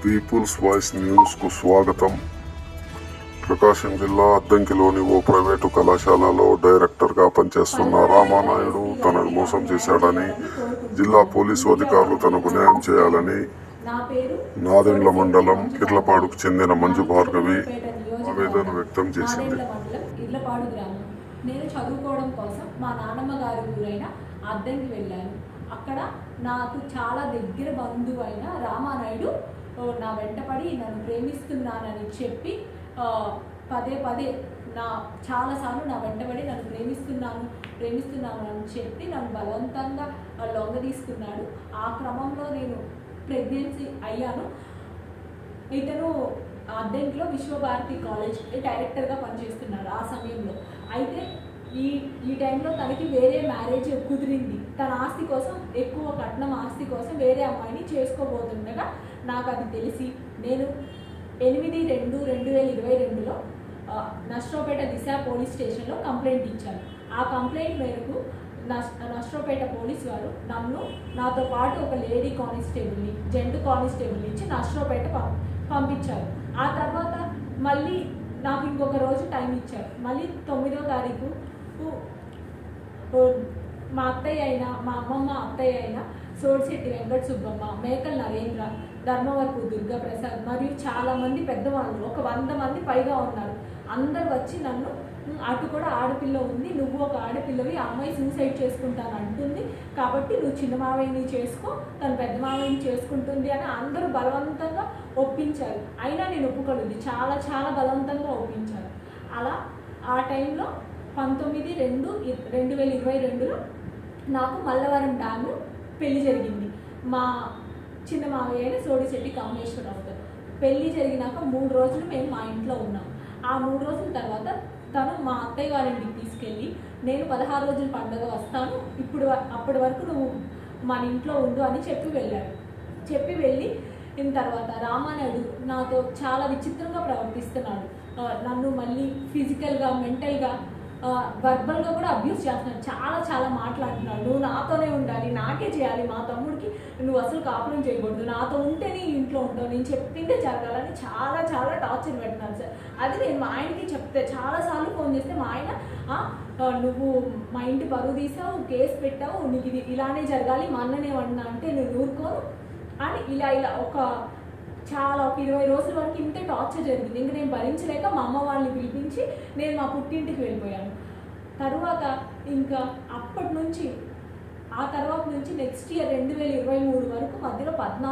Peoples voice న్యూస్కు స్వాగతం. ప్రకాశం జిల్లా అద్దంకిలోని ఓ ప్రైవేటు కళాశాలలో డైరెక్టర్గా పనిచేస్తున్న రామానాయుడు తనను మోసం చేశాడని, జిల్లా పోలీసు అధికారులు తనకు న్యాయం చేయాలని నాదెండ్ల మండలం కిర్లపాడుకు చెందిన మంజు భార్గవి ఆవేదన వ్యక్తం చేసింది. నేను చదువుకోవడం కోసం మా నాన్నమ్మ గారి ఊరైన అద్దంకి వెళ్ళాను. అక్కడ నాకు చాలా దగ్గర బంధువు అయిన రామానాయుడు నా వెంటపడి నన్ను ప్రేమిస్తున్నానని చెప్పి పదే పదే చాలాసార్లు నా వెంటబడి నన్ను ప్రేమిస్తున్నాను అని చెప్పి నన్ను బలవంతంగా లొంగ తీసుకున్నాడు. ఆ క్రమంలో నేను ప్రెగ్నెన్సీ అయ్యాను. ఇతను అద్దెంట్లో విశ్వభారతి కాలేజ్ డైరెక్టర్గా పనిచేస్తున్నాడు ఆ సమయంలో. అయితే ఈ టైంలో తనకి వేరే మ్యారేజ్ కుదిరింది. తన ఆస్తి కోసం, ఎక్కువ కట్నం ఆస్తి కోసం వేరే అమ్మాయిని చేసుకోబోతుండగా నాకు అది తెలిసి నేను 8/2/2022లో నర్సరావుపేట దిశ పోలీస్ స్టేషన్లో కంప్లైంట్ ఇచ్చాను. ఆ కంప్లైంట్ మేరకు నర్సరావుపేట పోలీస్ వారు నాతో పాటు ఒక లేడీ కానిస్టేబుల్ని, జెంట్ కానిస్టేబుల్ని ఇచ్చి నర్సరావుపేట పంపించారు. ఆ తర్వాత మళ్ళీ నాకు ఇంకొక రోజు టైం ఇచ్చారు. మళ్ళీ 9వ తారీఖు మా అత్తయ్య అయినా, మా అమ్మమ్మ అత్తయ్య అయినా సోడిశెట్టి వెంకట సుబ్బమ్మ, మేకల నరేంద్ర, ధర్మవరపు దుర్గాప్రసాద్ మరియు చాలామంది పెద్దవాళ్ళు, ఒక 100 మంది పైగా ఉన్నారు. అందరు వచ్చి నన్ను, అటు కూడా ఆడపిల్ల ఉంది, నువ్వు ఒక ఆడపిల్లవి, అమ్మాయి సూసైడ్ చేసుకుంటాను అంటుంది, కాబట్టి నువ్వు చిన్న మావయ్యని చేసుకో, తను పెద్ద మావయ్యని చేసుకుంటుంది అని అందరూ బలవంతంగా ఒప్పించారు. అయినా నేను ఒప్పుకోలేదు. చాలా చాలా బలవంతంగా ఒప్పించారు. అలా ఆ టైంలో 19/2/2022లో నాకు మల్లవరం డ్యామ్లో పెళ్లి జరిగింది. మా చిన్న మావయ్య అయిన సోడిశెట్టి కామేశ్వరరావుతో పెళ్లి జరిగినాక 3 రోజులు మేము మా ఇంట్లో ఉన్నాం. ఆ 3 రోజుల తర్వాత తను మా అత్తయ్య గారి ఇంటికి తీసుకెళ్ళి, నేను 16 రోజుల పండుగ వస్తాను, అప్పటి వరకు నువ్వు మన ఇంట్లో ఉండు అని చెప్పి వెళ్ళిన తర్వాత రామానాయుడు నాతో చాలా విచిత్రంగా ప్రవర్తిస్తున్నాడు. నన్ను మళ్ళీ ఫిజికల్గా, మెంటల్గా, వర్బల్గా కూడా అబ్యూస్ చేస్తున్నాడు. చాలా చాలా మాట్లాడుతున్నాడు. నువ్వు నాతోనే ఉండాలి, నాకే చేయాలి, మా తమ్ముడికి నువ్వు అసలు కాపురం చేయకూడదు, నాతో ఉంటేనే ఇంట్లో ఉంటావు, నేను చెప్పిందే జరగాలని చాలా చాలా టార్చర్ పెడుతున్నాను సార్. అది నేను మా ఆయనకి చెప్తే, చాలాసార్లు ఫోన్ చేస్తే మా ఆయన నువ్వు మా ఇంటి పరువు తీసావు, కేసు పెట్టావు, నీకు ఇది ఇలానే జరగాలి, మా అన్ననేమన్నా అంటే నేను ఊరుకోను అని ఇలా ఒక 20 రోజుల వరకు ఇంతే టార్చర్ జరిగింది. ఇంక నేను భరించలేక మా అమ్మ వాళ్ళని పిలిపించి నేను మా పుట్టింటికి వెళ్ళిపోయాను. తరువాత ఇంకా ఆ తర్వాత నుంచి నెక్స్ట్ ఇయర్ 2023 వరకు మధ్యలో 14